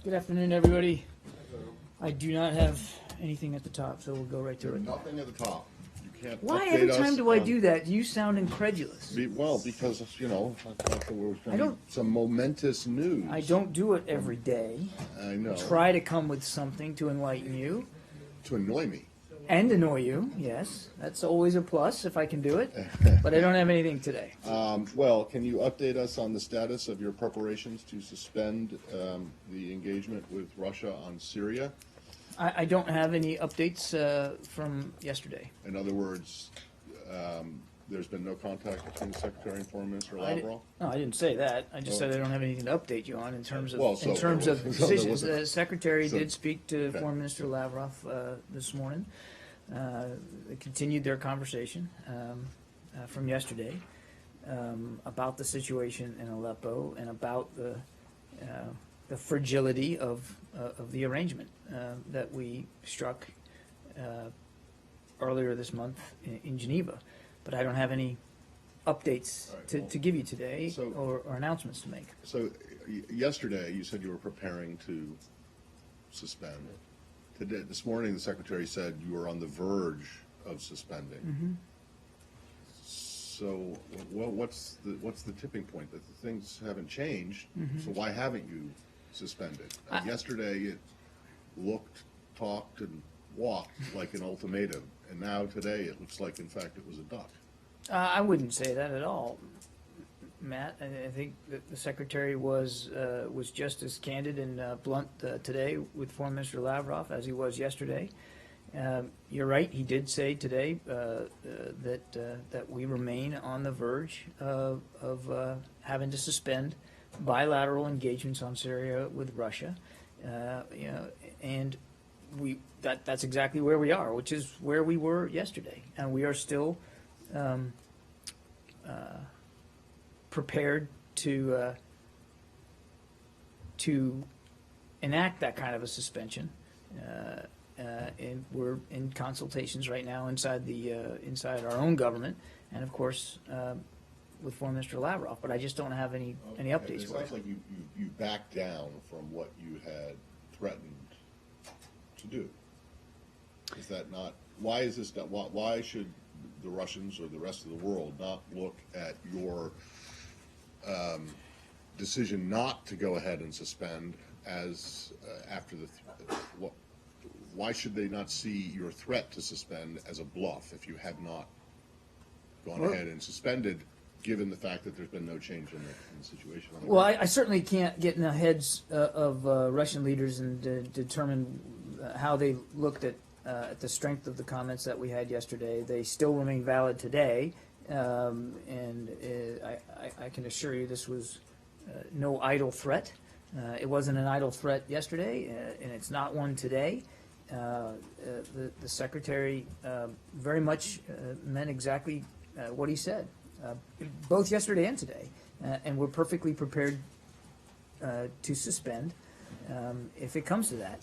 Good afternoon, everybody. I do not have anything at the top, so we'll go right to it. Nothing at the top. You can't Why update every us time do I on- do that? You sound incredulous. Well, because, you know, I thought there was I going to don't- be some momentous news. I don't do it every day. I know. Try to come with something to enlighten you To annoy me. and annoy you. Yes, that's always a plus if I can do it. But I don't have anything today. Well, can you update us on the status of your preparations to suspend the engagement with Russia on Syria? I don't have any updates from yesterday. In other words, there's been no contact between the Secretary and Foreign Minister I Lavrov? No, I didn't say that. I just Oh. said I don't have anything to update you on in terms of Well, so in terms there of was- so there decisions. wasn't- The secretary so- did speak to okay. Foreign Minister Lavrov this morning. They continued their conversation from yesterday about the situation in Aleppo and about the fragility of the arrangement that we struck earlier this month in Geneva. But I don't have any updates All right, well, to give you today so- or announcements to make. So yesterday, you said you were preparing to suspend. Today, this morning, the Secretary said you were on the verge of suspending. Mm-hmm. So what's the tipping point? That the things haven't changed, Mm-hmm. so why haven't you suspended? Yesterday, it looked, talked, and walked like an ultimatum, and now today, it looks like, in fact, it was a duck. I wouldn't say that at all, Matt. I think that the secretary was just as candid and blunt today with Foreign Minister Lavrov as he was yesterday. You're right. He did say today that we remain on the verge of having to suspend bilateral engagements on Syria with Russia. And that's exactly where we are, which is where we were yesterday, and we are still prepared to enact that kind of a suspension, and we're in consultations right now inside our own government, and of course with Foreign Minister Lavrov. But I just don't have any updates It for sounds you. like you backed down from what you had threatened to do. Is that not, why is this not, why should the Russians or the rest of the world not look at your decision not to go ahead and suspend as after the, why should they not see your threat to suspend as a bluff if you had not gone Well- ahead and suspended, given the fact that there's been no change in the situation? On the Well, ground? I certainly can't get in the heads of Russian leaders and determine how they looked at the strength of the comments that we had yesterday. They still remain valid today, and I can assure you this was no idle threat. It wasn't an idle threat yesterday, and it's not one today. The secretary very much meant exactly what he said, both yesterday and today, and we're perfectly prepared to suspend if it comes to that.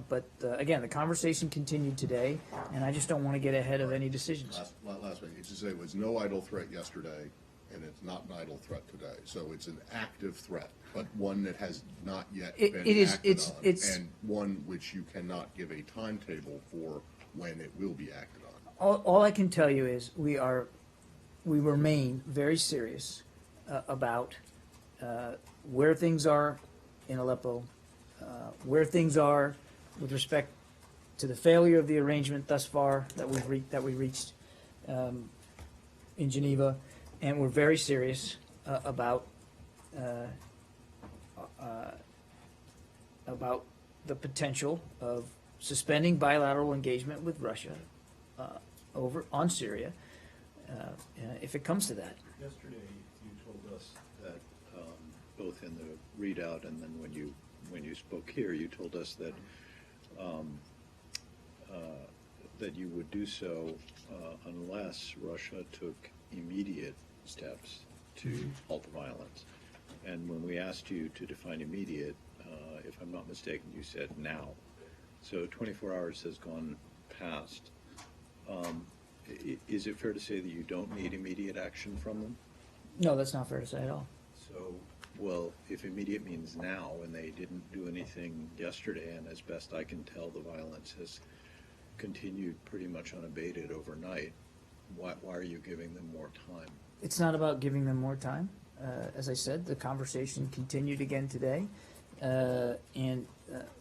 But again, the conversation continued today, and I just don't want to get ahead of any decisions. Last thing, you just say it was no idle threat yesterday, and it's not an idle threat today. So it's an active threat, but one that has not yet It been is- acted it's- on, it's- and one which you cannot give a timetable for when it will be acted on. All I can tell you is we remain very serious about where things are in Aleppo, where things are with respect to the failure of the arrangement thus far that we reached in Geneva, and we're very serious about the potential of suspending bilateral engagement with Russia over on Syria if it comes to that. Yesterday, you told us that, both in the readout and then when you spoke here, you told us that that you would do so unless Russia took immediate steps to halt the violence. And when we asked you to define immediate, if I'm not mistaken, you said now. So 24 hours has gone past. Is it fair to say that you don't need immediate action from them? No, that's not fair to say at all. So well, if immediate means now, and they didn't do anything yesterday, and as best I can tell, the violence has continued pretty much unabated overnight, why are you giving them more time? It's not about giving them more time. As I said, the conversation continued again today, and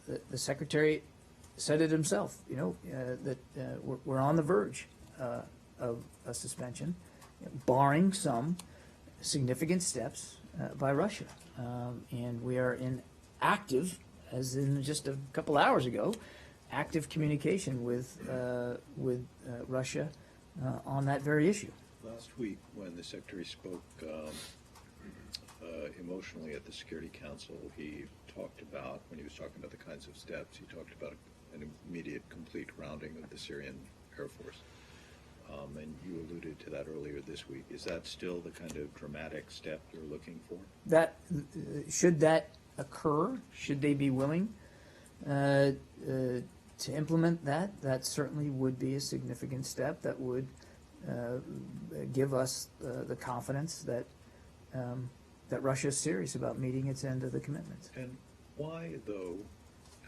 the secretary said it himself. That we're on the verge of a suspension, barring some significant steps by Russia, and we are in active, as in just a couple hours ago, active communication with Russia on that very issue. Last week, when the Secretary spoke emotionally at the Security Council, he talked about, when he was talking about the kinds of steps, he talked about an immediate, complete grounding of the Syrian Air Force. And you alluded to that earlier this week. Is that still the kind of dramatic step you're looking for? That should that occur, should they be willing to implement that, that certainly would be a significant step that would give us the confidence that that Russia is serious about meeting its end of the commitments. And why, though,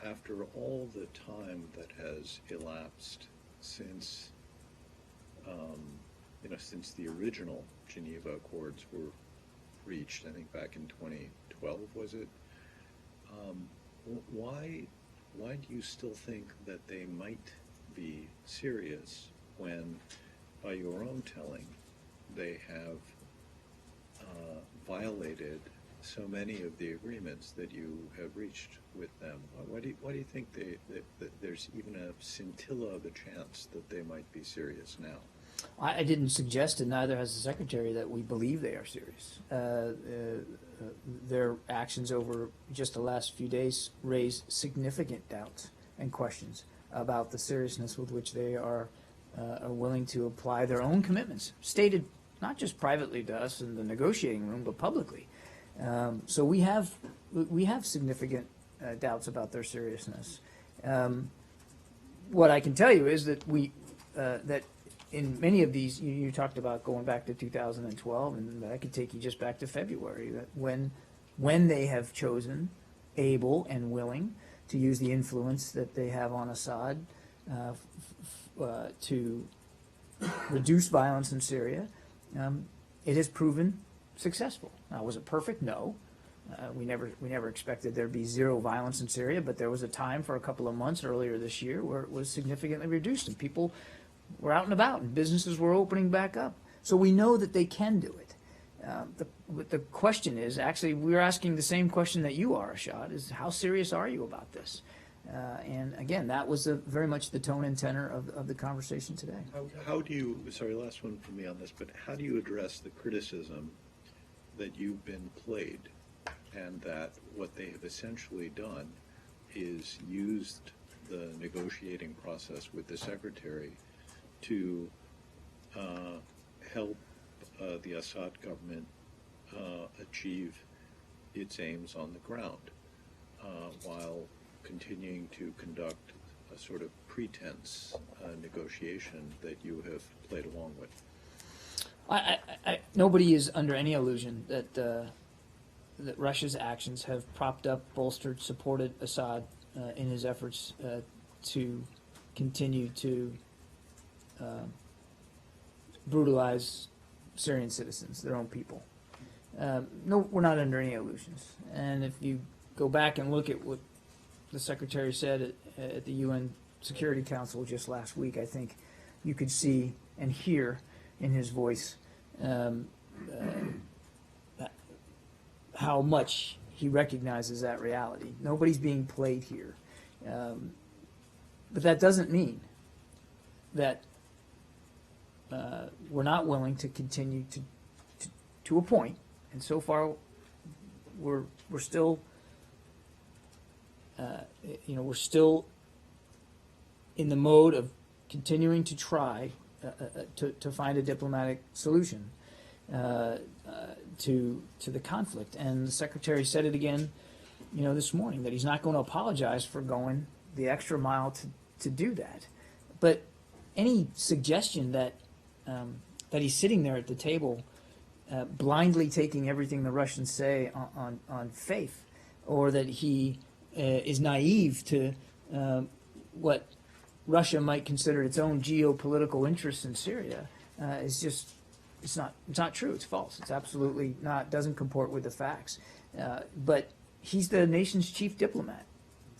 after all the time that has elapsed since since the original Geneva Accords were reached, I think back in 2012, was it? Why do you still think that they might be serious when, by your own telling, they have violated so many of the agreements that you have reached with them? Why do you think that there's even a scintilla of a chance that they might be serious now? I didn't suggest, and neither has the Secretary, that we believe they are serious. Their actions over just the last few days raise significant doubts and questions about the seriousness with which they are willing to apply their own commitments, stated not just privately to us in the negotiating room, but publicly. So we have significant doubts about their seriousness. What I can tell you is that that in many of these, you talked about going back to 2012, and I could take you just back to February, that when they have chosen, able and willing, to use the influence that they have on Assad to reduce violence in Syria, it has proven successful. Now, was it perfect? No. We never expected there'd be zero violence in Syria, but there was a time for a couple of months earlier this year where it was significantly reduced, and people were out and about, and businesses were opening back up. So we know that they can do it. The question is, actually, we're asking the same question that you are, Ashad, is how serious are you about this? And again, that was very much the tone and tenor of the conversation today. How do you, sorry, last one for me on this, but how do you address the criticism that you've been played, and that what they have essentially done is used the negotiating process with the Secretary to help the Assad government achieve its aims on the ground, while continuing to conduct a sort of pretense negotiation that you have played along with? Nobody is under any illusion that that Russia's actions have propped up, bolstered, supported Assad in his efforts to continue to brutalize Syrian citizens, their own people. No, we're not under any illusions. And if you go back and look at what the Secretary said at the UN Security Council just last week, I think you could see and hear in his voice how much he recognizes that reality. Nobody's being played here. But that doesn't mean that we're not willing to continue to a point, and so far we're still we're still in the mode of continuing to try to find a diplomatic solution to the conflict. And the Secretary said it again, this morning, that he's not going to apologize for going the extra mile to do that. But any suggestion that he's sitting there at the table blindly taking everything the Russians say on faith, or that he is naive to what Russia might consider its own geopolitical interests in Syria, is just it's not true. It's false. It's absolutely not. Doesn't comport with the facts. But he's the nation's chief diplomat.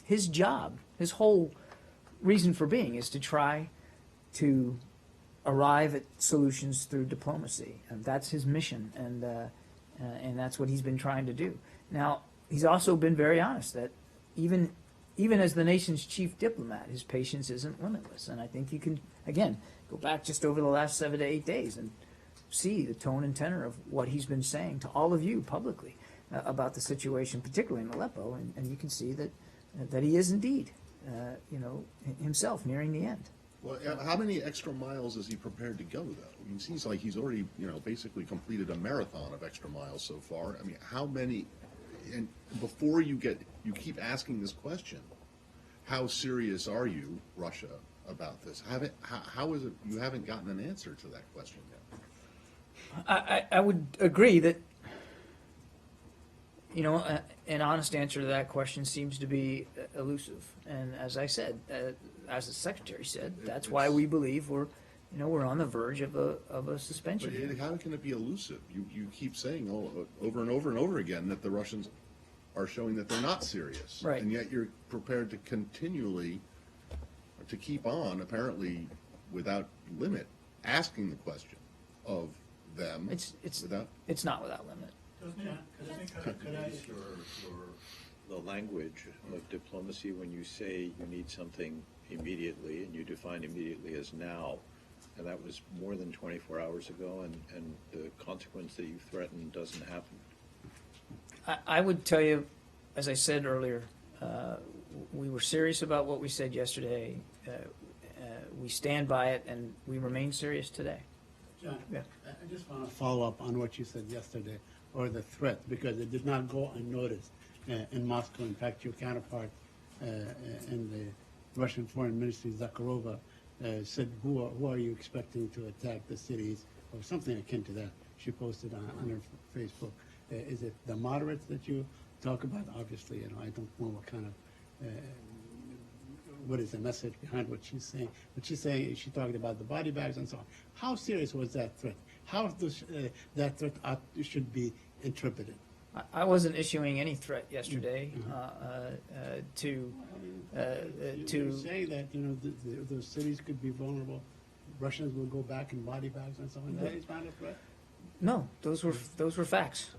His job, his whole reason for being, is to try to arrive at solutions through diplomacy, and that's his mission, and that's what he's been trying to do. Now, he's also been very honest that even as the nation's chief diplomat, his patience isn't limitless, and I think you can again go back just over the last 7 to 8 days and see the tone and tenor of what he's been saying to all of you publicly about the situation, particularly in Aleppo, and you can see that he is indeed, himself nearing the end. Well, how many extra miles is he prepared to go, though? I mean, it seems like he's already, basically completed a marathon of extra miles so far. I mean, how many? And before you keep asking this question, how serious are you, Russia, about this? How is it you haven't gotten an answer to that question yet? I would agree that, an honest answer to that question seems to be elusive. And as I said, as the Secretary said, that's why we believe we're on the verge of a suspension. But how can it be elusive? You keep saying over and over and over again that the Russians are showing that they're not serious. Right. And yet you're prepared to continually, to keep on, apparently without limit, asking the question of them. It's not without limit. Could I ask the language of diplomacy when you say you need something immediately, and you define immediately as now, and that was more than 24 hours ago, and the consequence that you threatened doesn't happen? I would tell you, as I said earlier, we were serious about what we said yesterday. We stand by it, and we remain serious today. John, Yeah. I just want to follow up on what you said yesterday, or the threat, because it did not go unnoticed in Moscow. In fact, your counterpart in the Russian Foreign Ministry, Zakharova, said, who are you expecting to attack the cities, or something akin to that. She posted on her Facebook. Is it the moderates that you talk about? Obviously, I don't know what kind of, what is the message behind what she's saying. What she's saying, she talked about the body bags and so on. How serious was that threat? How does that threat should be interpreted? I wasn't issuing any threat yesterday to You say that those cities could be vulnerable. Russians will go back in body bags and so on. That is not a threat. No, those were facts,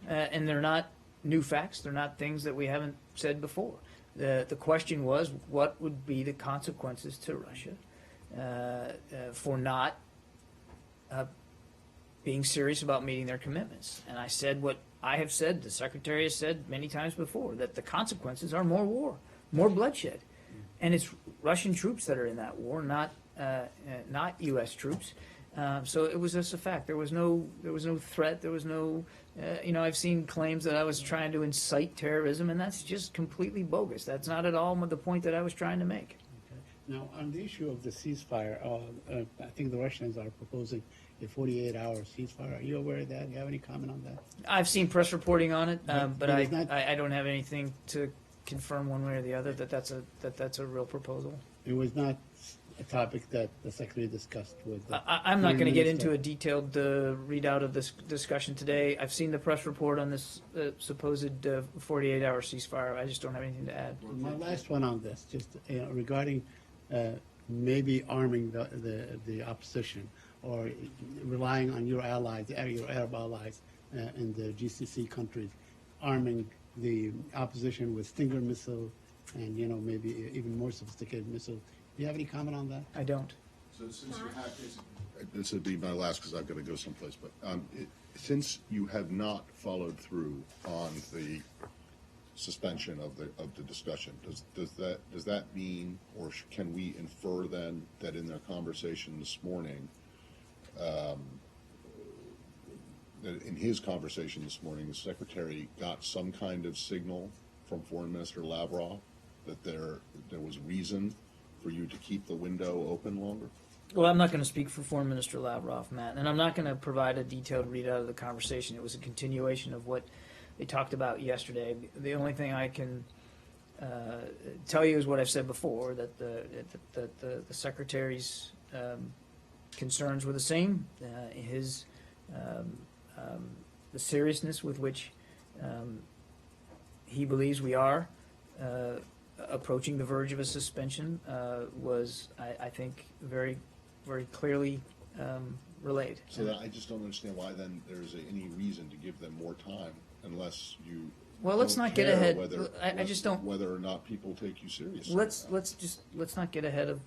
and they're not new facts. They're not things that we haven't said before. The question was, what would be the consequences to Russia for not being serious about meeting their commitments? And I said what I have said, the Secretary has said many times before, that the consequences are more war, more bloodshed, and it's Russian troops that are in that war, not U.S. troops. So it was just a fact. There was no threat. There was no, I've seen claims that I was trying to incite terrorism, and that's just completely bogus. That's not at all the point that I was trying to make. Okay. Now, on the issue of the ceasefire, I think the Russians are proposing a 48-hour ceasefire. Are you aware of that? Do you have any comment on that? I've seen press reporting on it, but but it's not- I don't have anything to confirm one way or the other that that's a real proposal. It was not a topic that the Secretary discussed with the I'm not going to get into Minister. a detailed readout of this discussion today. I've seen the press report on this supposed 48-hour ceasefire. I just don't have anything to add. My last one on this, just regarding maybe arming the opposition or relying on your allies, your Arab allies in the GCC countries, arming the opposition with Stinger missiles and maybe even more sophisticated missiles. Do you have any comment on that? I don't. So since you have, this would be my last because I've got to go someplace, but since you have not followed through on the suspension of the discussion, does that mean, or can we infer then that in their conversation this morning, that in his conversation this morning, the Secretary got some kind of signal from Foreign Minister Lavrov that there was reason for you to keep the window open longer? Well, I'm not going to speak for Foreign Minister Lavrov, Matt, and I'm not going to provide a detailed readout of the conversation. It was a continuation of what they talked about yesterday. The only thing I can tell you is what I've said before, that the Secretary's concerns were the same. The seriousness with which he believes we are approaching the verge of a suspension was, I think, very, very clearly relayed. So that I just don't understand why then there's any reason to give them more time unless you. Well, let's don't not get care ahead. whether- I just don't. Whether or not people take you seriously. Let's not get ahead of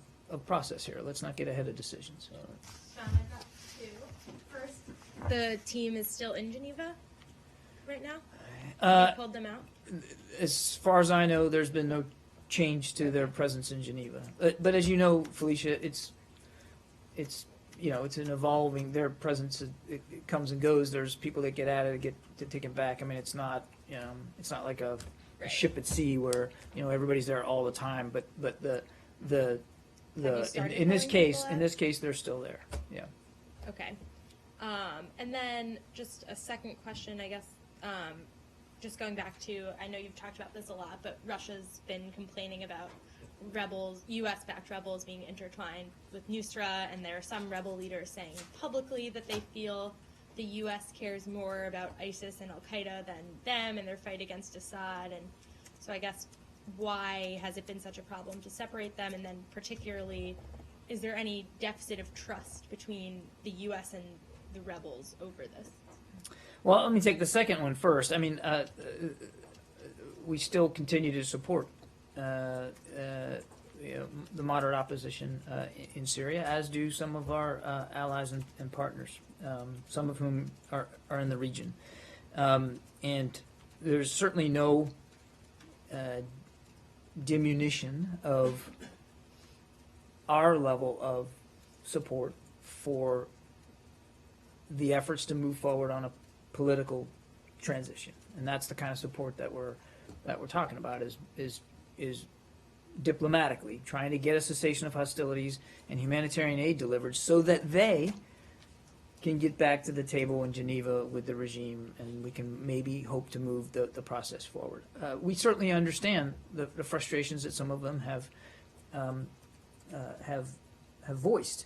process here. Let's not get ahead of decisions. All right. Sean, I've got two. First, the team is still in Geneva right now? You pulled them out? As far as I know, there's been no change to their presence in Geneva. But as you know, Felicia, it's it's an evolving. Their presence it comes and goes. There's people that get at it, get taken back. I mean, it's not like a Right. ship at sea where everybody's there all the time. But the started in this pulling case people out? in this case they're still there. Yeah. Okay. And then just a second question, I guess, just going back to, I know you've talked about this a lot, but Russia's been complaining about rebels, U.S.-backed rebels being intertwined with Nusra, and there are some rebel leaders saying publicly that they feel the U.S. cares more about ISIS and Al-Qaeda than them and their fight against Assad. And so I guess, why has it been such a problem to separate them? And then particularly, is there any deficit of trust between the U.S. and the rebels over this? Well, let me take the second one first. I mean, we still continue to support the moderate opposition in Syria, as do some of our allies and partners, some of whom are in the region. And there's certainly no diminution of our level of support for the efforts to move forward on a political transition, and that's the kind of support that we're talking about is diplomatically trying to get a cessation of hostilities and humanitarian aid delivered so that they can get back to the table in Geneva with the regime, and we can maybe hope to move the process forward. We certainly understand the frustrations that some of them have voiced.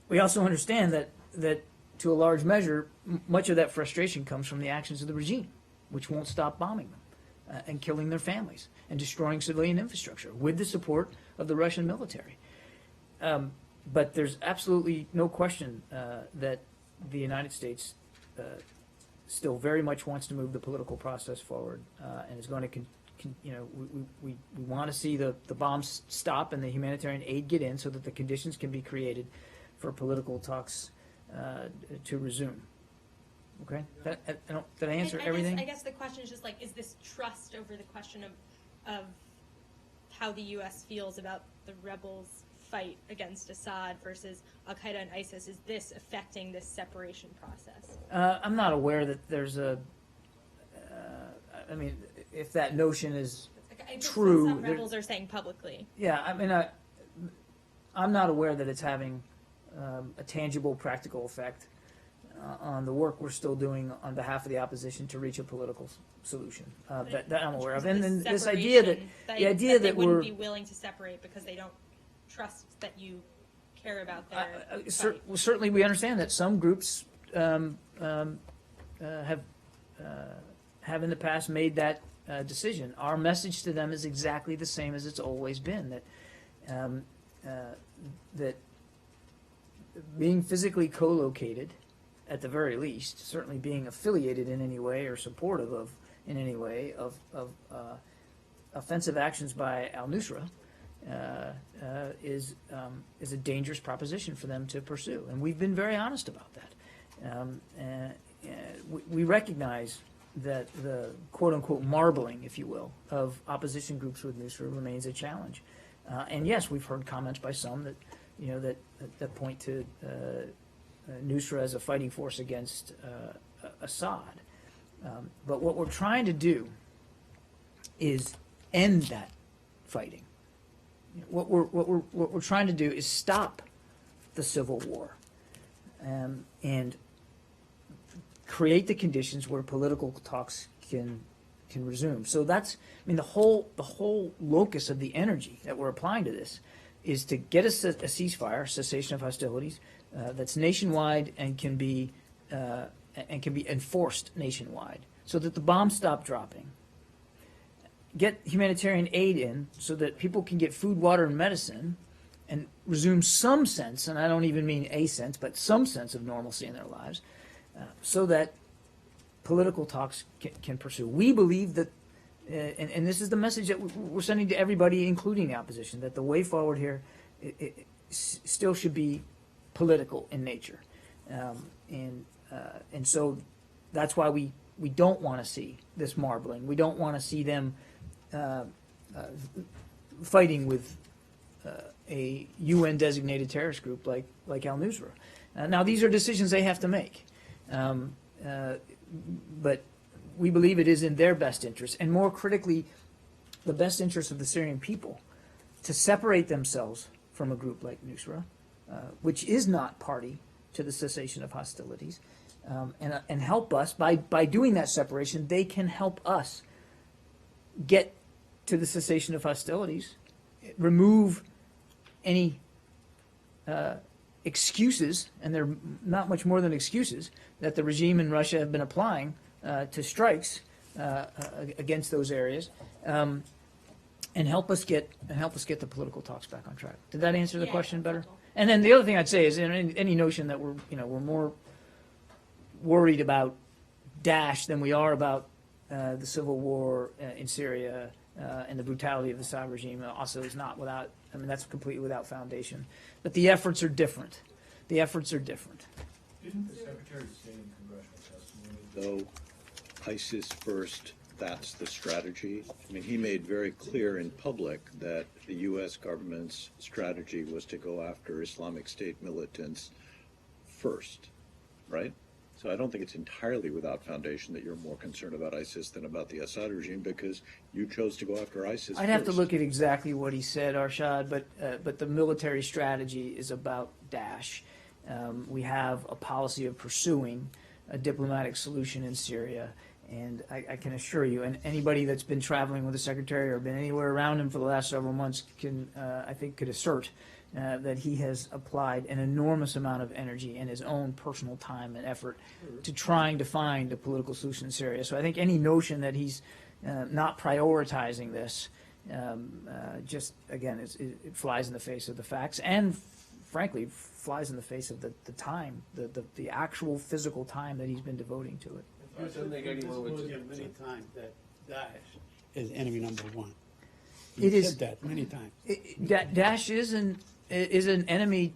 We also understand that to a large measure, much of that frustration comes from the actions of the regime, which won't stop bombing them and killing their families and destroying civilian infrastructure with the support of the Russian military. But there's absolutely no question that the United States still very much wants to move the political process forward and is going to we want to see the bombs stop and the humanitarian aid get in so that the conditions can be created for political talks to resume. Okay, did I answer everything? I guess the question is just like, is this trust over the question of how the U.S. feels about the rebels' fight against Assad versus Al-Qaeda and ISIS? Is this affecting this separation process? I'm not aware that there's a. I mean, if that notion is true, Some rebels are saying publicly. yeah. I mean, I'm not aware that it's having a tangible, practical effect on the work we're still doing on behalf of the opposition to reach a political solution that I'm aware of. And then this idea that they that wouldn't we're be willing to separate because they don't trust that you care about their fight. certainly we understand that some groups have in the past made that decision. Our message to them is exactly the same as it's always been, that being physically co-located, at the very least, certainly being affiliated in any way or supportive of in any way of offensive actions by al-Nusra is a dangerous proposition for them to pursue, and we've been very honest about that. We recognize that the quote-unquote marbling, if you will, of opposition groups with Nusra remains a challenge. And yes, we've heard comments by some that that point to Nusra as a fighting force against Assad. But what we're trying to do is end that fighting what we're trying to do is stop the civil war, and create the conditions where political talks can resume. So that's, I mean, the whole locus of the energy that we're applying to this is to get a ceasefire, cessation of hostilities, that's nationwide and can be enforced nationwide, so that the bombs stop dropping. Get humanitarian aid in so that people can get food, water, and medicine, and resume some sense, and I don't even mean a sense, but some sense of normalcy in their lives, so that political talks can pursue. We believe that, and this is the message that we're sending to everybody, including the opposition, that the way forward here still should be political in nature. And so that's why we don't want to see this marbling. We don't want to see them fighting with a UN-designated terrorist group like al-Nusra. Now, these are decisions they have to make. But we believe it is in their best interest, and more critically, the best interest of the Syrian people, to separate themselves from a group like Nusra, which is not party to the cessation of hostilities, and help us. By doing that separation, they can help us get to the cessation of hostilities, remove any excuses, and they're not much more than excuses, that the regime in Russia have been applying to strikes against those areas, and help us get the political talks back on track. Did that answer the Yeah, question better? helpful. And then the other thing I'd say is, any notion that we're more worried about Daesh than we are about the civil war in Syria and the brutality of the Assad regime also is not without. I mean, that's completely without foundation. But the efforts are different. The efforts are different. Didn't the Secretary say in congressional testimony? Though ISIS first, that's the strategy. I mean, he made very clear in public that the U.S. government's strategy was to go after Islamic State militants first, right? So I don't think it's entirely without foundation that you're more concerned about ISIS than about the Assad regime, because you chose to go after ISIS I'd have to first. look at exactly what he said, Arshad, but the military strategy is about Daesh. We have a policy of pursuing a diplomatic solution in Syria, and I can assure you, and anybody that's been traveling with the Secretary or been anywhere around him for the last several months could assert that he has applied an enormous amount of energy and his own personal time and effort to trying to find a political solution in Syria. So I think any notion that he's not prioritizing this just, again, it flies in the face of the facts, and frankly flies in the face of the time, the actual physical time that he's been devoting to it. I don't think anyone would. Many times that Daesh is enemy number one. It You is- said that many times. Daesh is an enemy,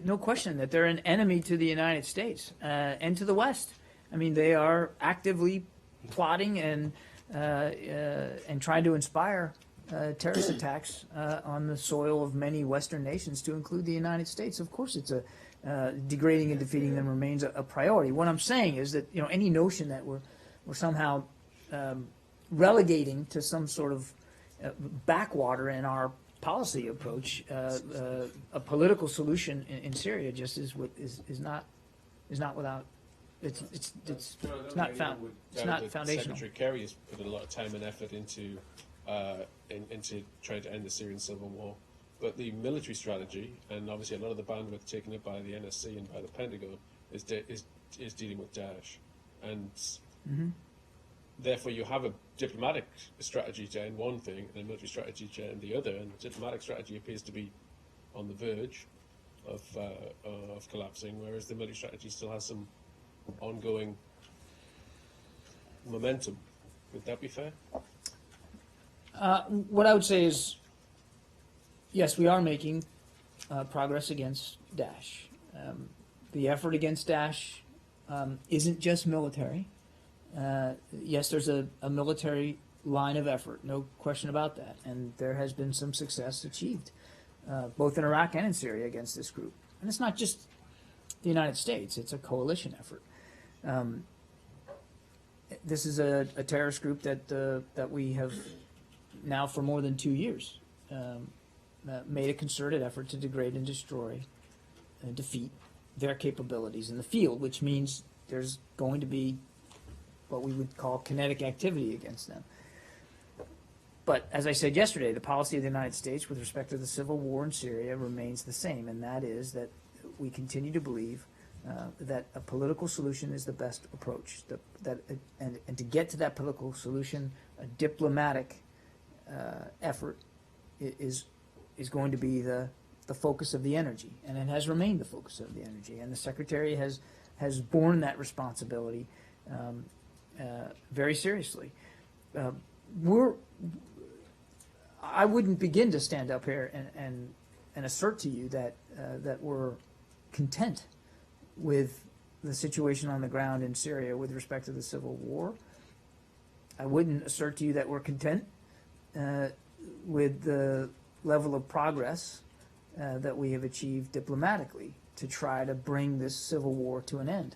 no question that they're an enemy to the United States and to the West. I mean, they are actively plotting and trying to inspire terrorist attacks on the soil of many Western nations, to include the United States. Of course, it's degrading and defeating them remains a priority. What I'm saying is that any notion that we're somehow relegating to some sort of backwater in our policy approach, a political solution in Syria just is not without. It's not foundational. Secretary Kerry has put a lot of time and effort into trying to end the Syrian civil war, but the military strategy, and obviously a lot of the bandwidth taken up by the NSC and by the Pentagon, is dealing with Daesh, and therefore you have a diplomatic strategy to end one thing and a military strategy to end the other, and the diplomatic strategy appears to be on the verge of collapsing, whereas the military strategy still has some ongoing momentum. Would that be fair? What I would say is, yes, we are making progress against Daesh. The effort against Daesh isn't just military. Yes, there's a military line of effort, no question about that, and there has been some success achieved, both in Iraq and in Syria, against this group. And it's not just the United States, it's a coalition effort. This is a terrorist group that we have now for more than 2 years made a concerted effort to degrade and destroy and defeat their capabilities in the field, which means there's going to be what we would call kinetic activity against them. But as I said yesterday, the policy of the United States with respect to the civil war in Syria remains the same, and that is that we continue to believe that a political solution is the best approach. And to get to that political solution, a diplomatic effort is going to be the focus of the energy, and it has remained the focus of the energy. And the Secretary has borne that responsibility very seriously. I wouldn't begin to stand up here and assert to you that we're content with the situation on the ground in Syria with respect to the civil war. I wouldn't assert to you that we're content with the level of progress that we have achieved diplomatically to try to bring this civil war to an end.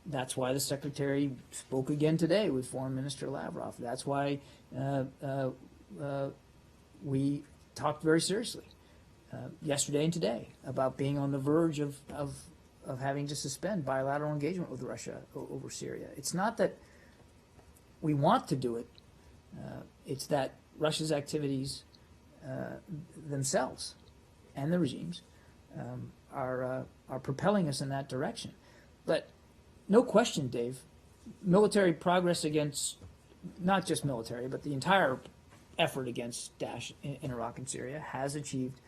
That's why the Secretary spoke again today with Foreign Minister Lavrov. That's why we talked very seriously yesterday and today about being on the verge of having to suspend bilateral engagement with Russia over Syria. It's not that we want to do it. It's that Russia's activities themselves and the regimes are propelling us in that direction. But no question, Dave, military progress against, not just military, but the entire effort against Daesh in Iraq and Syria has achieved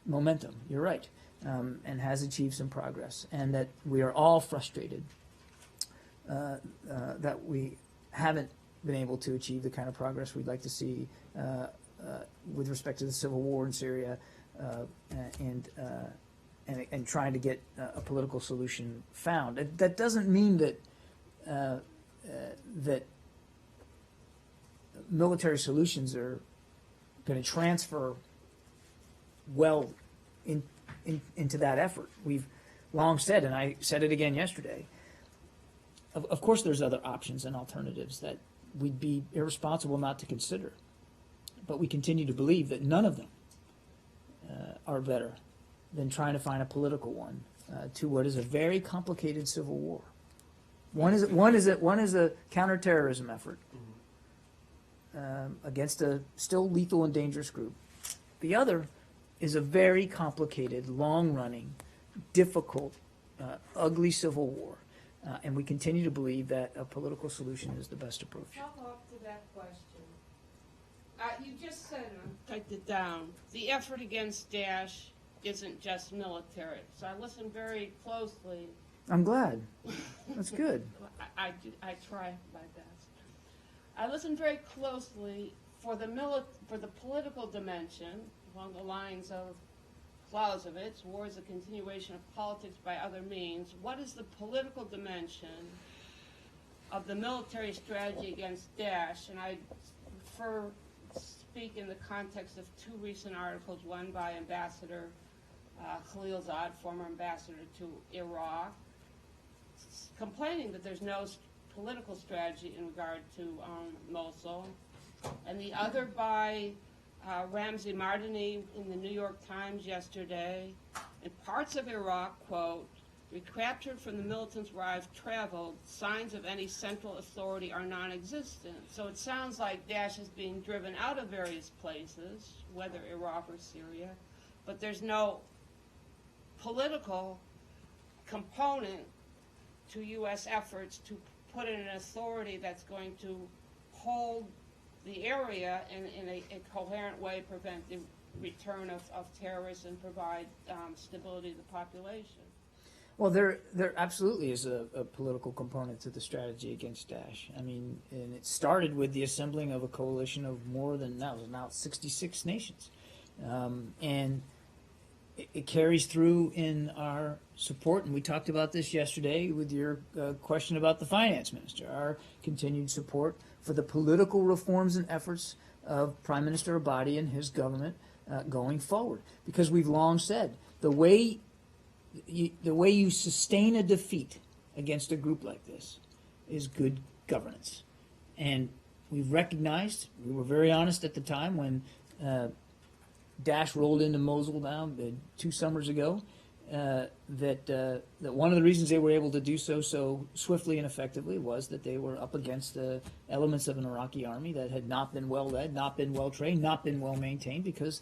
momentum. You're right, and has achieved some progress, and that we are all frustrated that we haven't been able to achieve the kind of progress we'd like to see with respect to the civil war in Syria and trying to get a political solution found. That doesn't mean that that military solutions are going to transfer well into that effort. We've long said, and I said it again yesterday, of course there's other options and alternatives that we'd be irresponsible not to consider. But we continue to believe that none of them are better than trying to find a political one to what is a very complicated civil war. One is a counterterrorism effort against a still lethal and dangerous group. The other is a very complicated, long-running, difficult, ugly civil war. And we continue to believe that a political solution is the best approach. Follow up to that question. You just said, and I typed it down, the effort against Daesh isn't just military. So I listened very closely. I'm glad. That's good. I try my best. I listened very closely for the political dimension along the lines of Clausewitz, war is a continuation of politics by other means. What is the political dimension of the military strategy against Daesh? And I speak in the context of two recent articles, one by Ambassador Khalilzad, former ambassador to Iraq, complaining that there's no political strategy in regard to Mosul, and the other by Ramzi Mardani in the New York Times yesterday. In parts of Iraq, quote, recaptured from the militants where I've traveled, signs of any central authority are non-existent. So it sounds like Daesh is being driven out of various places, whether Iraq or Syria, but there's no political component to U.S. efforts to put in an authority that's going to hold the area in a coherent way, prevent the return of terrorists and provide stability to the population. Well, there absolutely is a political component to the strategy against Daesh. I mean, and it started with the assembling of a coalition of more than now 66 nations. And it carries through in our support, and we talked about this yesterday with your question about the finance minister, our continued support for the political reforms and efforts of Prime Minister Abadi and his government going forward. Because we've long said the way you sustain a defeat against a group like this is good governance. And we've recognized, we were very honest at the time when Daesh rolled into Mosul now 2 summers ago, that one of the reasons they were able to do so swiftly and effectively was that they were up against elements of an Iraqi army that had not been well led, not been well trained, not been well maintained, because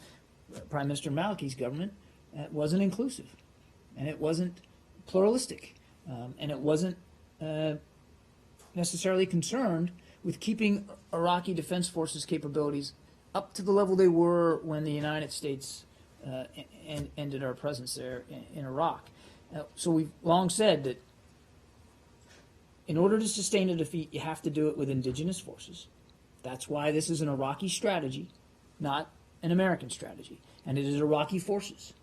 Prime Minister Maliki's government wasn't inclusive, and it wasn't pluralistic, and it wasn't necessarily concerned with keeping Iraqi Defense Forces capabilities up to the level they were when the United States ended our presence there in Iraq. So we've long said that in order to sustain a defeat, you have to do it with indigenous forces. That's why this is an Iraqi strategy, not an American strategy. And it is Iraqi forces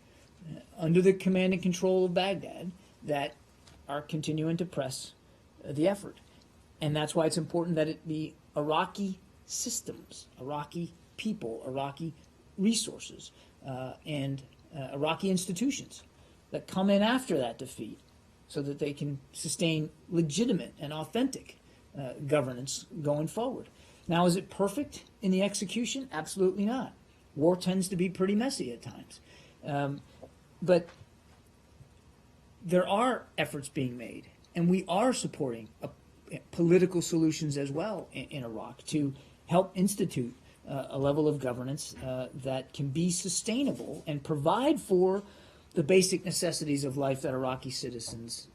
under the command and control of Baghdad that are continuing to press the effort. And that's why it's important that it be Iraqi systems, Iraqi people, Iraqi resources, and Iraqi institutions that come in after that defeat so that they can sustain legitimate and authentic governance going forward. Now, is it perfect in the execution? Absolutely not. War tends to be pretty messy at times. But there are efforts being made, and we are supporting political solutions as well in Iraq to help institute a level of governance that can be sustainable and provide for the basic necessities of life that Iraqi citizens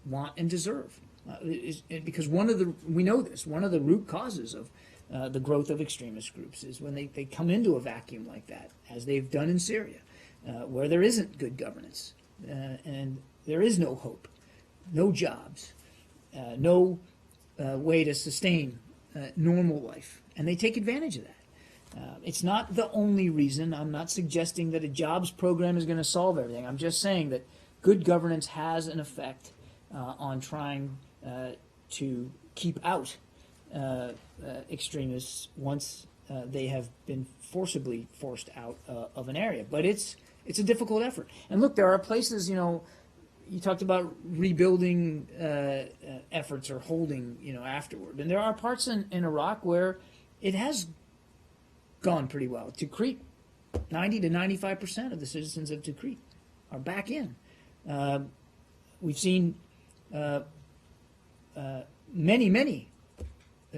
want and deserve. Because we know this, one of the root causes of the growth of extremist groups is when they come into a vacuum like that, as they've done in Syria, where there isn't good governance, and there is no hope, no jobs, no way to sustain normal life, and they take advantage of that. It's not the only reason. I'm not suggesting that a jobs program is going to solve everything. I'm just saying that good governance has an effect on trying to keep out extremists once they have been forcibly forced out of an area. But it's a difficult effort. And look, there are places, you talked about rebuilding efforts or holding, afterward. And there are parts in Iraq where it has gone pretty well. Tikrit, 90 to 95% of the citizens of Tikrit are back in. We've seen many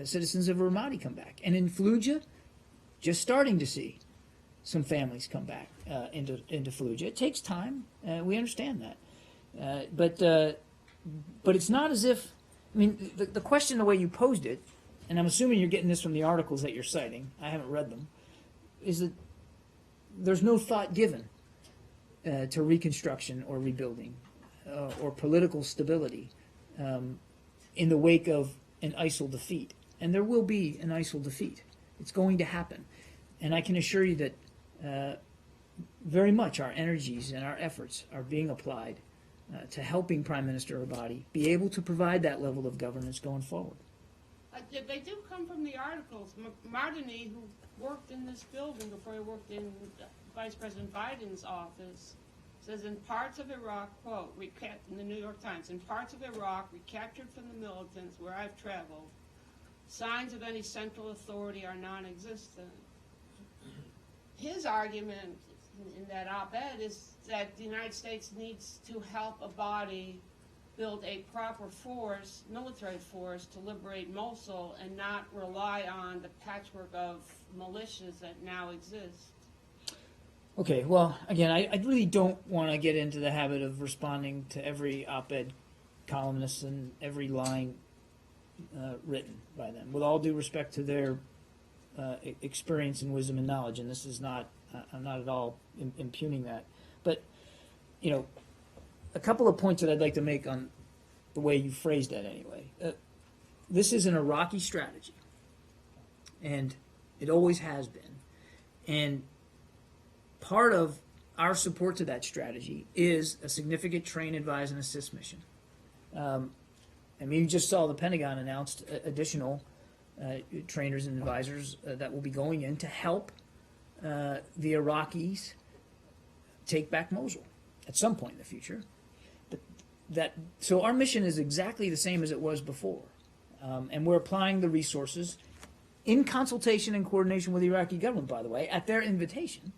citizens of Ramadi come back. And in Fallujah, just starting to see some families come back into Fallujah. It takes time. We understand that. But it's not as if, the question, the way you posed it, and I'm assuming you're getting this from the articles that you're citing, I haven't read them, is that there's no thought given to reconstruction or rebuilding or political stability in the wake of an ISIL defeat. And there will be an ISIL defeat. It's going to happen. And I can assure you that very much our energies and our efforts are being applied to helping Prime Minister Abadi be able to provide that level of governance going forward. They do come from the articles. Mardani, who worked in this building before he worked in Vice President Biden's office, says in parts of Iraq, quote, in the New York Times, in parts of Iraq recaptured from the militants where I've traveled, signs of any central authority are non-existent. His argument in that op-ed is that the United States needs to help Abadi build a proper force, military force, to liberate Mosul and not rely on the patchwork of militias that now exist. Okay, well, again, I really don't want to get into the habit of responding to every op-ed columnist and every line written by them, with all due respect to their experience and wisdom and knowledge, and this is not, I'm not at all impugning that. But, a couple of points that I'd like to make on the way you phrased that anyway. This is an Iraqi strategy, and it always has been. And part of our support to that strategy is a significant train, advise, and assist mission. You just saw the Pentagon announced additional trainers and advisors that will be going in to help the Iraqis take back Mosul at some point in the future. So our mission is exactly the same as it was before, and we're applying the resources in consultation and coordination with the Iraqi government, by the way, at their invitation,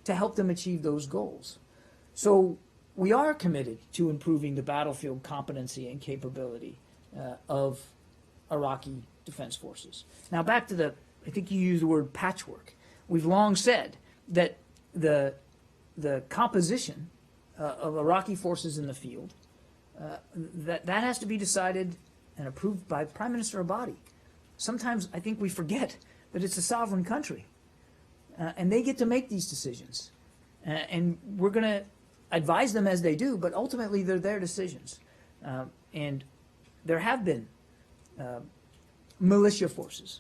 to help them achieve those goals. So we are committed to improving the battlefield competency and capability of Iraqi defense forces. Now back to I think you used the word patchwork. We've long said that the composition of Iraqi forces in the field, that has to be decided and approved by Prime Minister Abadi. Sometimes I think we forget that it's a sovereign country, and they get to make these decisions. And we're going to advise them as they do, but ultimately they're their decisions. And there have been militia forces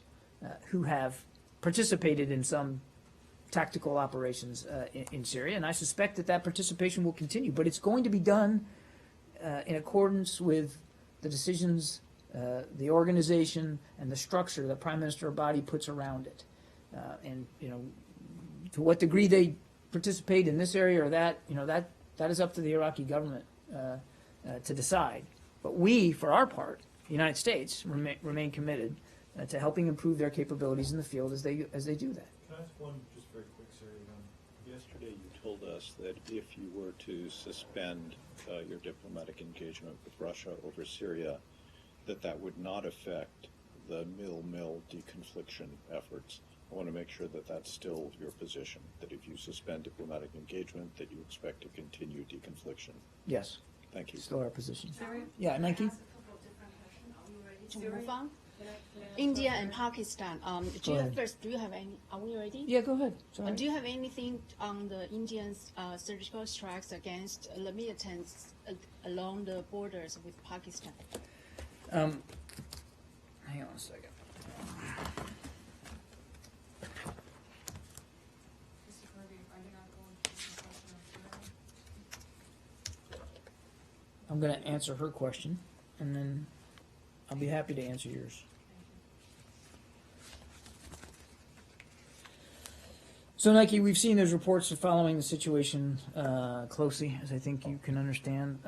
who have participated in some tactical operations in Syria, and I suspect that participation will continue. But it's going to be done in accordance with the decisions, the organization, and the structure that Prime Minister Abadi puts around it. And to what degree they participate in this area or that, that is up to the Iraqi government to decide. But we, for our part, the United States, remain committed to helping improve their capabilities in the field as they do that. Can I ask one just very quick, sir? Yesterday, you told us that if you were to suspend your diplomatic engagement with Russia over Syria, that would not affect the mill deconfliction efforts. I want to make sure that that's still your position, that if you suspend diplomatic engagement, that you expect to continue deconfliction. Yes, Thank you. still our position. Sorry? Yeah, Nike? To move on, India and Pakistan. Go ahead. First, do you have any? Are we ready? Yeah, go ahead. Sorry. Do you have anything on the Indian surgical strikes against the militants along the borders with Pakistan? Hang on a second. I'm going to answer her question, and then I'll be happy to answer yours. So, Nike, we've seen those reports of following the situation closely, as I think you can understand.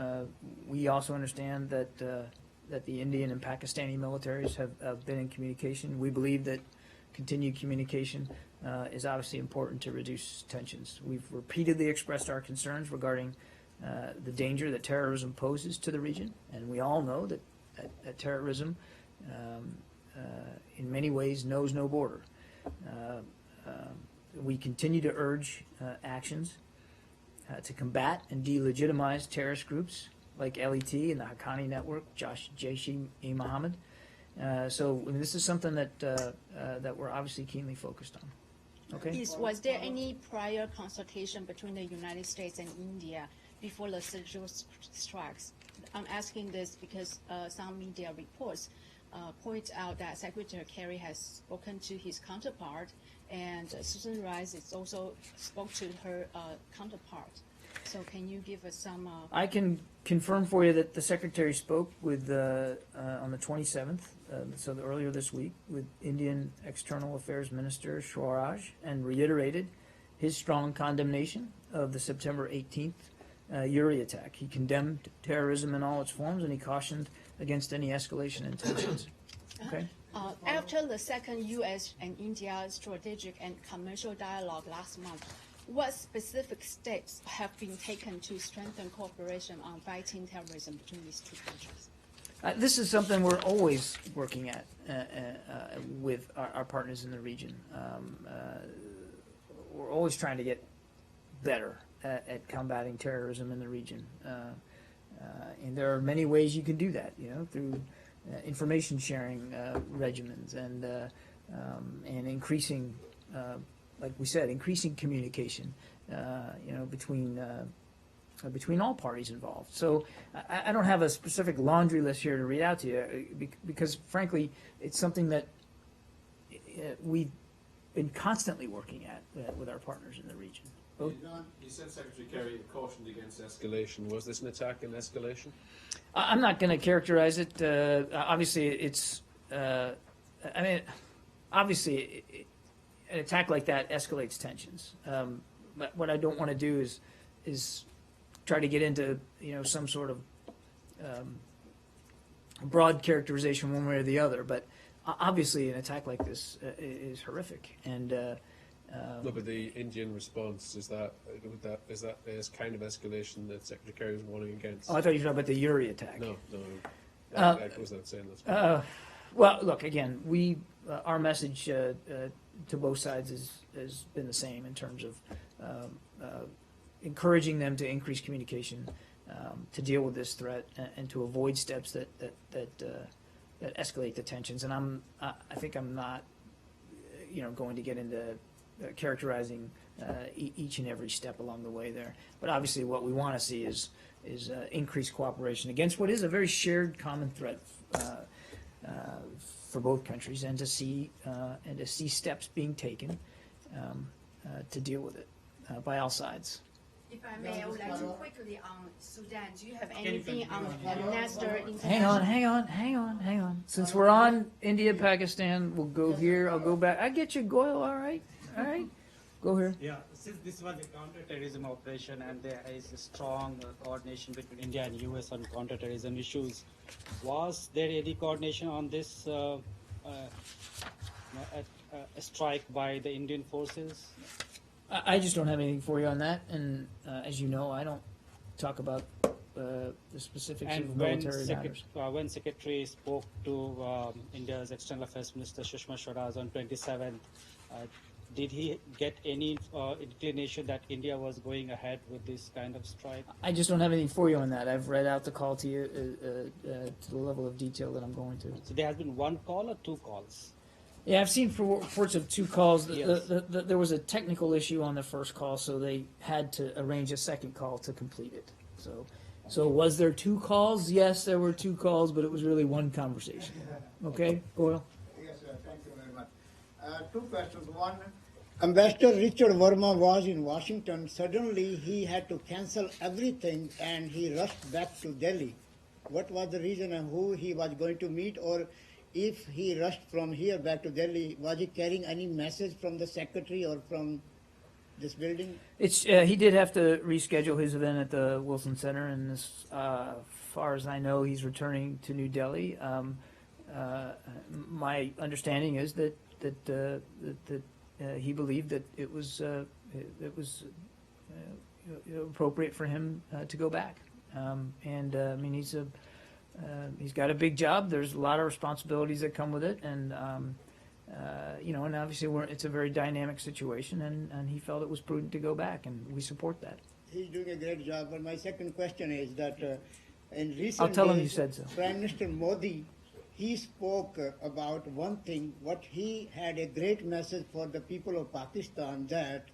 We also understand that the Indian and Pakistani militaries have been in communication. We believe that continued communication is obviously important to reduce tensions. We've repeatedly expressed our concerns regarding the danger that terrorism poses to the region, and we all know that terrorism in many ways knows no border. We continue to urge actions to combat and delegitimize terrorist groups like LET and the Haqqani Network, Jaish-e-Mohammed. So this is something that we're obviously keenly focused on. Okay. Was there any prior consultation between the United States and India before the surgical strikes? I'm asking this because some media reports point out that Secretary Kerry has spoken to his counterpart, and Susan Rice is also spoke to her counterpart. So can you give us some? I can confirm for you that the Secretary spoke with on the 27th, so earlier this week, with Indian External Affairs Minister Swaraj, and reiterated his strong condemnation of the September 18th Uri attack. He condemned terrorism in all its forms, and he cautioned against any escalation in tensions. Okay. After the second U.S. and India strategic and commercial dialogue last month, what specific steps have been taken to strengthen cooperation on fighting terrorism between these two countries? This is something we're always working at with our partners in the region. We're always trying to get better at combating terrorism in the region. And there are many ways you can do that, through information sharing regimens and increasing, like we said, increasing communication, between all parties involved. So I don't have a specific laundry list here to read out to you because, frankly, it's something that we've been constantly working at with our partners in the region. You said Secretary Kerry cautioned against escalation. Was this an attack and escalation? I'm not going to characterize it. Obviously, it's. Obviously, an attack like that escalates tensions. But what I don't want to do is try to get into some sort of broad characterization one way or the other. But obviously, an attack like this is horrific, and No, but the Indian response is that is kind of escalation that Secretary Kerry was warning against. Oh, I thought you were talking about the Uri attack. No, that goes without saying. Well, look, again, our message to both sides has been the same in terms of encouraging them to increase communication, to deal with this threat, and to avoid steps that escalate the tensions. And I think I'm not, going to get into characterizing each and every step along the way there. But obviously, what we want to see is increased cooperation against what is a very shared common threat for both countries, and to see steps being taken to deal with it by all sides. If I may, I would like to quickly on Sudan. Do you have anything on Nestor Hang International? on. Since we're on India, Pakistan, we'll go here. I'll go back. I get you, Goyle. All right. Go here. Yeah, since this was a counterterrorism operation and there is a strong coordination between India and US on counterterrorism issues, was there any coordination on this strike by the Indian forces? I just don't have anything for you on that, and as you know, I don't talk about the specifics of And military matters. when Secretary spoke to India's External Affairs Minister Sushma Swaraj on 27th, did he get any inclination that India was going ahead with this kind of strike? I just don't have anything for you on that. I've read out the call to you to the level of detail that I'm going to. So there has been one call or two calls? Yeah, I've seen reports of two calls. Yes. There was a technical issue on the first call, so they had to arrange a second call to complete it. So was there two calls? Yes, there were two calls, but it was really one conversation. Okay, Goyle? Yes, sir. Thank you very much. Two questions. One, Ambassador Richard Verma was in Washington. Suddenly, he had to cancel everything and he rushed back to Delhi. What was the reason and who he was going to meet? Or if he rushed from here back to Delhi, was he carrying any message from the secretary or from this building? He did have to reschedule his event at the Wilson Center, and as far as I know, he's returning to New Delhi. My understanding is that he believed that it was appropriate for him to go back. I mean, he's got a big job. There's a lot of responsibilities that come with it, and and obviously it's a very dynamic situation, and he felt it was prudent to go back, and we support that. He's doing a great job. But my second question is that in recent I'll tell him days, you said so. Prime Minister Modi, he spoke about one thing, what he had a great message for the people of Pakistan, that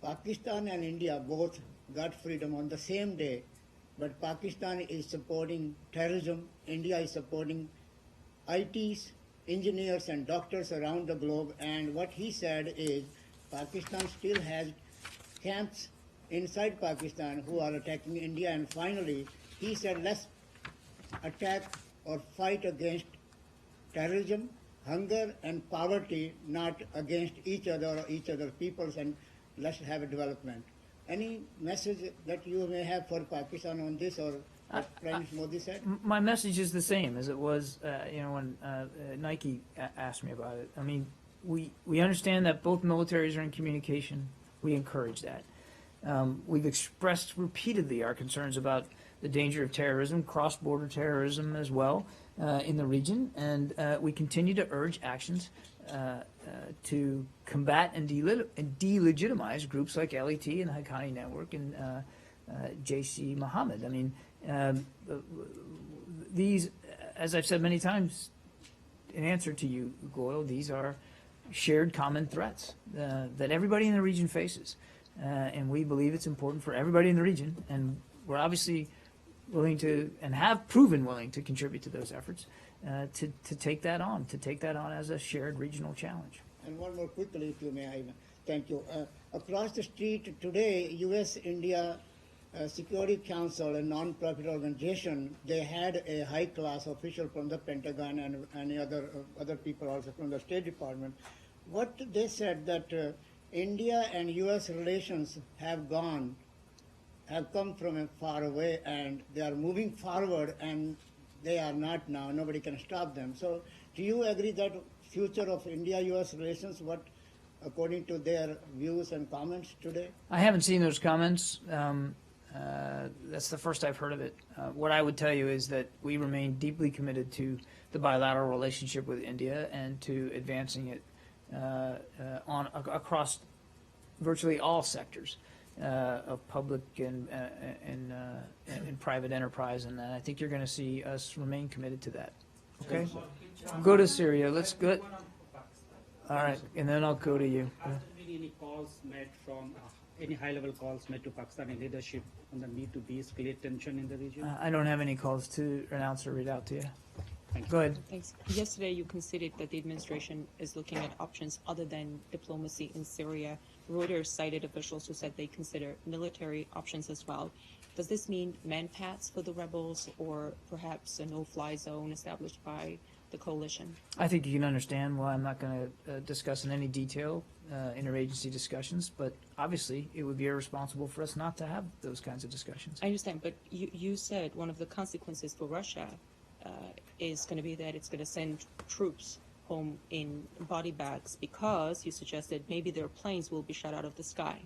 Pakistan and India both got freedom on the same day, but Pakistan is supporting terrorism, India is supporting ITs, engineers and doctors around the globe, and what he said is Pakistan still has camps inside Pakistan who are attacking India, and finally he said let's attack or fight against terrorism, hunger and poverty, not against each other or each other peoples, and let's have a development. Any message that you may have for Pakistan on this, or what Prime Minister Modi said? My message is the same as it was, when Nike asked me about it. I mean, we understand that both militaries are in communication. We encourage that. We've expressed repeatedly our concerns about the danger of terrorism, cross-border terrorism as well, in the region, and we continue to urge actions to combat and delegitimize groups like LET and Haqqani Network and Jaish Mohammed. I mean, these, as I've said many times, in answer to you, Goyle, these are shared common threats that everybody in the region faces, and we believe it's important for everybody in the region, and we're obviously willing to, and have proven willing to contribute to those efforts, to take that on as a shared regional challenge. And one more quickly, if you may, Ivan. Thank you. Across the street today, U.S.-India Security Council, a non-profit organization, they had a high-class official from the Pentagon and any other people also from the State Department. What they said that India and U.S. relations have come from a far away, and they are moving forward, and they are not now. Nobody can stop them. So do you agree that future of India-U.S. relations, what according to their views and comments today? I haven't seen those comments. That's the first I've heard of it. What I would tell you is that we remain deeply committed to the bilateral relationship with India and to advancing it across virtually all sectors of public and private enterprise, and I think you're going to see us remain committed to that. Okay, go to Syria. Let's go. All right, and then I'll go to you. Has there been any calls made from any high-level calls made to Pakistani leadership on the need to de-escalate tension in the region? I don't have any calls to announce or read out to you. Go ahead. Thanks. Yesterday, you conceded that the administration is looking at options other than diplomacy in Syria. Reuters cited officials who said they consider military options as well. Does this mean manpads for the rebels, or perhaps a no-fly zone established by the coalition? I think you can understand why I'm not going to discuss in any detail interagency discussions, but obviously it would be irresponsible for us not to have those kinds of discussions. I understand, but you said one of the consequences for Russia is going to be that it's going to send troops home in body bags because you suggested maybe their planes will be shot out of the sky.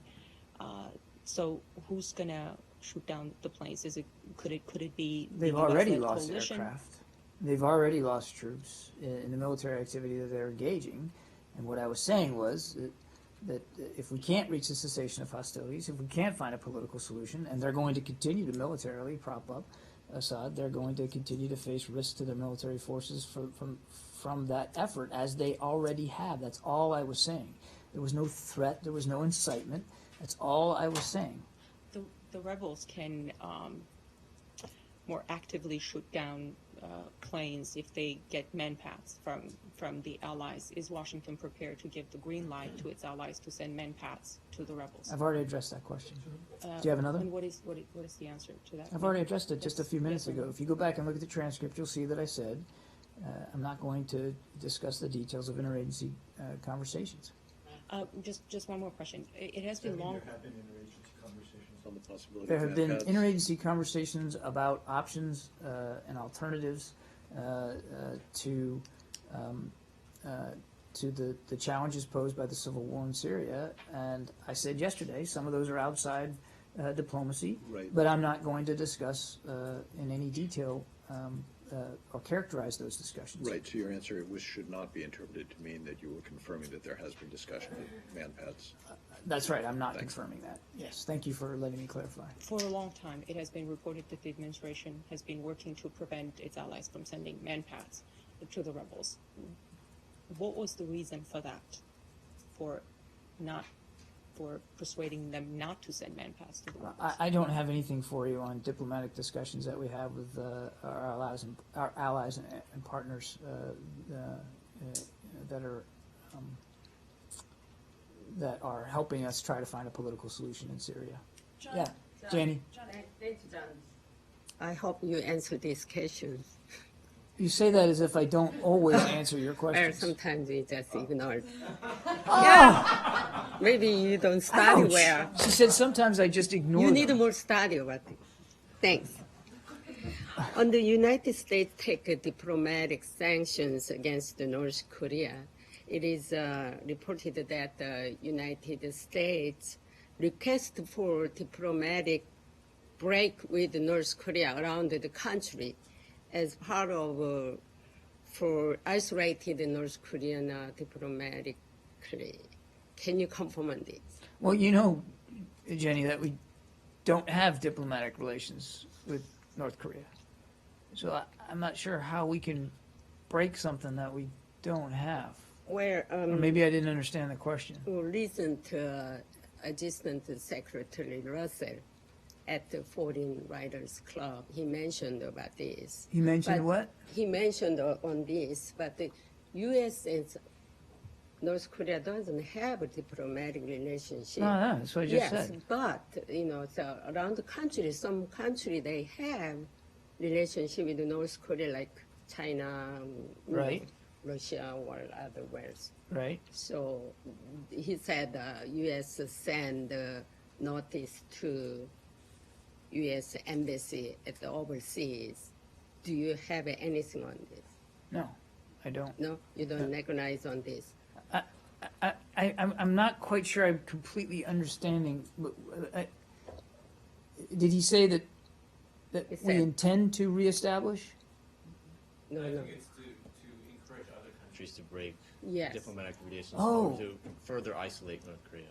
So who's going to shoot down the planes? Could it be the They've already US-led lost coalition? aircraft. They've already lost troops in the military activity that they're engaging. And what I was saying was that if we can't reach a cessation of hostilities, if we can't find a political solution, and they're going to continue to militarily prop up Assad, they're going to continue to face risks to their military forces from that effort, as they already have. That's all I was saying. There was no threat. There was no incitement. That's all I was saying. The rebels can more actively shoot down planes if they get manpads from the allies. Is Washington prepared to give the green light to its allies to send manpads to the rebels? I've already addressed that question. Do you have another? And what is the answer to that? I've already addressed it just a few minutes ago. If you go back and look at the transcript, you'll see that I said I'm not going to discuss the details of interagency conversations. Just one more question. It has been long. There have been interagency conversations. On the possibility There of have been manpads. interagency conversations about options and alternatives to the challenges posed by the civil war in Syria. And I said yesterday, some of those are outside diplomacy, Right. but I'm not going to discuss in any detail or characterize those discussions. Right, so your answer should not be interpreted to mean that you were confirming that there has been discussion of manpads. That's right. I'm not Thanks. confirming that. Yes. Thank you for letting me clarify. For a long time, it has been reported that the administration has been working to prevent its allies from sending manpads to the rebels. What was the reason for that? For persuading them not to send manpads to the rebels? I don't have anything for you on diplomatic discussions that we have with our allies and partners that are helping us try to find a political solution in Syria. Yeah, Janie, Thank you, John. I hope you answer these questions. you say that as if I don't always answer your Or questions. sometimes you just ignore it. Oh! Maybe you don't study Ouch. well. She said sometimes I just ignore You them. need more study about it. Thanks. On the United States take diplomatic sanctions against North Korea, it is reported that the United States request for diplomatic break with North Korea around the country as part of for isolated North Korean diplomatically. Can you confirm on this? Well, you know, Jenny, that we don't have diplomatic relations with North Korea. So I'm not sure how we can break something that we don't have. Where Or maybe I didn't understand the question. recent Assistant Secretary Russell at the Foreign Writers Club, he mentioned about this. You mentioned But what? He mentioned on this, but the U.S. and North Korea doesn't have a diplomatic relationship. No, that's what I just yes, said. but so around the country, some country they have relationship with North Korea, like China, Right. Russia, or other words. Right. So he said U.S. send notice to U.S. embassy at the overseas. Do you have anything on this? No, I don't. No, you don't recognize on this. I I'm not quite sure I'm completely understanding. Did he say that He we said- intend to reestablish? No, I no. think it's to encourage other countries to break Yes. diplomatic relations Oh. or to further isolate North Korea.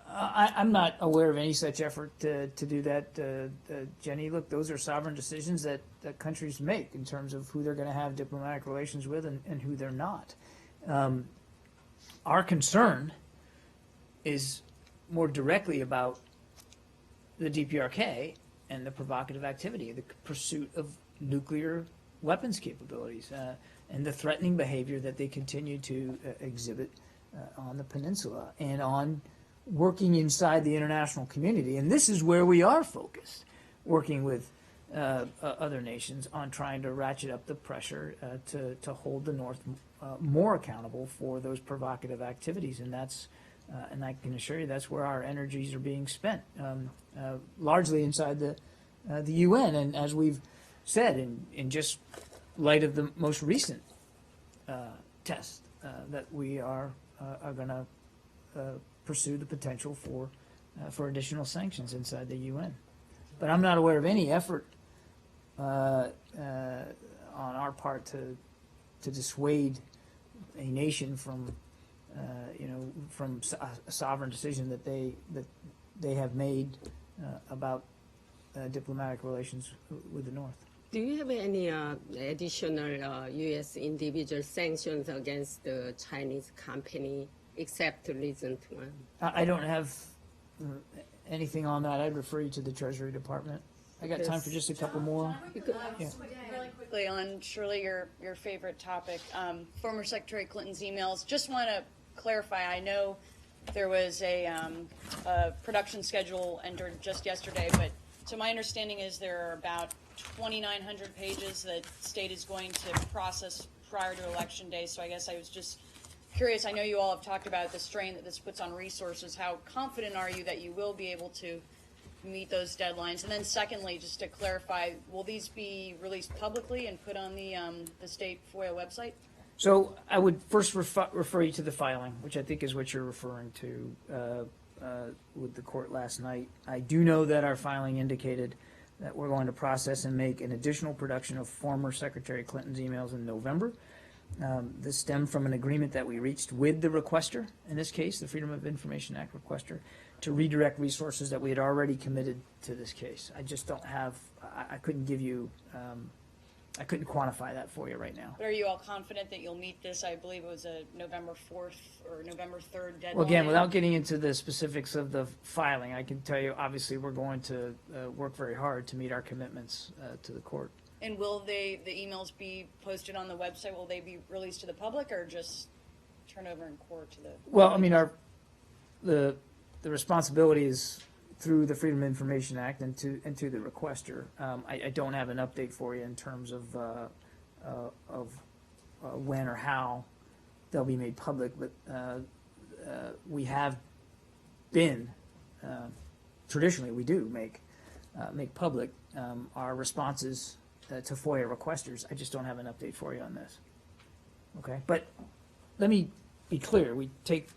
I'm not aware of any such effort to do that, Jenny. Look, those are sovereign decisions that countries make in terms of who they're going to have diplomatic relations with and who they're not. Our concern is more directly about the DPRK and the provocative activity, the pursuit of nuclear weapons capabilities, and the threatening behavior that they continue to exhibit on the peninsula and on working inside the international community. And this is where we are focused, working with other nations on trying to ratchet up the pressure to hold the North more accountable for those provocative activities. And that's, and I can assure you that's where our energies are being spent, largely inside the UN. And as we've said, in just light of the most recent test, that we are going to pursue the potential for additional sanctions inside the UN. But I'm not aware of any effort on our part to dissuade a nation from from a sovereign decision that they have made about diplomatic relations with the North. Do you have any additional U.S. individual sanctions against the Chinese company except the recent one? I don't have anything on that. I'd refer you to the Treasury Department. I got time for just a couple more. Yeah. Really quickly on Shirley, your favorite topic, former Secretary Clinton's emails. Just want to clarify. I know there was a production schedule entered just yesterday, but so my understanding is there are about 2,900 pages that state is going to process prior to Election Day. So I guess I was just curious. I know you all have talked about the strain that this puts on resources. How confident are you that you will be able to meet those deadlines? And then secondly, just to clarify, will these be released publicly and put on the state FOIA website? So I would first refer you to the filing, which I think is what you're referring to with the court last night. I do know that our filing indicated that we're going to process and make an additional production of former Secretary Clinton's emails in November. This stemmed from an agreement that we reached with the requester, in this case, the Freedom of Information Act requester, to redirect resources that we had already committed to this case. I just don't have, I couldn't give you, I couldn't quantify that for you right now. But are you all confident that you'll meet this? I believe it was a November 4th or November 3rd deadline. Well, again, without getting into the specifics of the filing, I can tell you, obviously, we're going to work very hard to meet our commitments to the court. And will the emails be posted on the website? Will they be released to the public or just turn over in court to the? Well, I mean, the responsibility is through the Freedom of Information Act and to the requester. I don't have an update for you in terms of when or how they'll be made public, but we have been traditionally we do make public our responses to FOIA requesters. I just don't have an update for you on this. Okay, but let me be clear: we take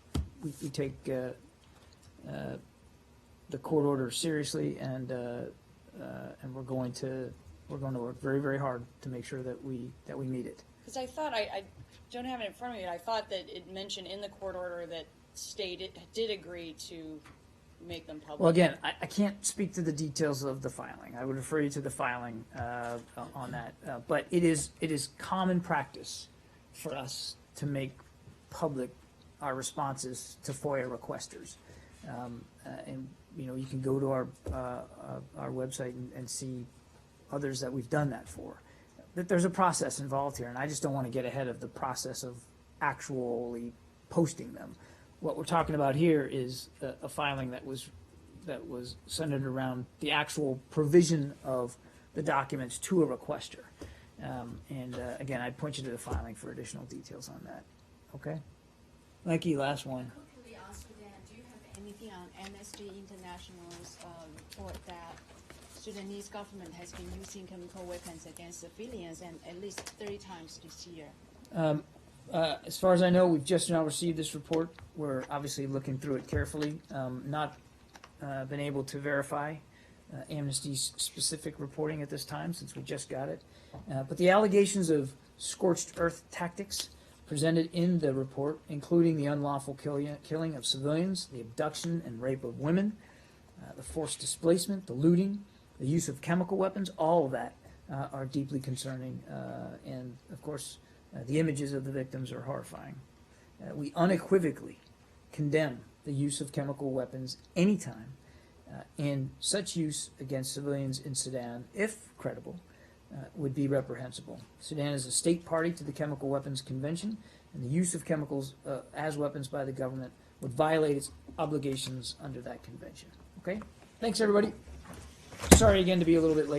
the court order seriously, and we're going to work very, very hard to make sure that we meet it. Because I thought I don't have it in front of me. I thought that it mentioned in the court order that state did agree to make them public. Well, again, I can't speak to the details of the filing. I would refer you to the filing on that. But it is common practice for us to make public our responses to FOIA requesters. And you can go to our website and see others that we've done that for. That there's a process involved here, and I just don't want to get ahead of the process of actually posting them. What we're talking about here is a filing that was centered around the actual provision of the documents to a requester. Again, I'd point you to the filing for additional details on that. Okay? Mikey, last one. Quickly ask Dan, do you have anything on Amnesty International's report that Sudanese government has been using chemical weapons against civilians and at least 30 times this year? As far as I know, we've just now received this report. We're obviously looking through it carefully. Not been able to verify Amnesty's specific reporting at this time since we just got it. But the allegations of scorched earth tactics presented in the report, including the unlawful killing of civilians, the abduction and rape of women, the forced displacement, the looting, the use of chemical weapons, all of that are deeply concerning. And of course, the images of the victims are horrifying. We unequivocally condemn the use of chemical weapons anytime, and such use against civilians in Sudan, if credible, would be reprehensible. Sudan is a state party to the Chemical Weapons Convention, and the use of chemicals as weapons by the government would violate its obligations under that convention. Okay? Thanks, everybody. Sorry again to be a little bit late.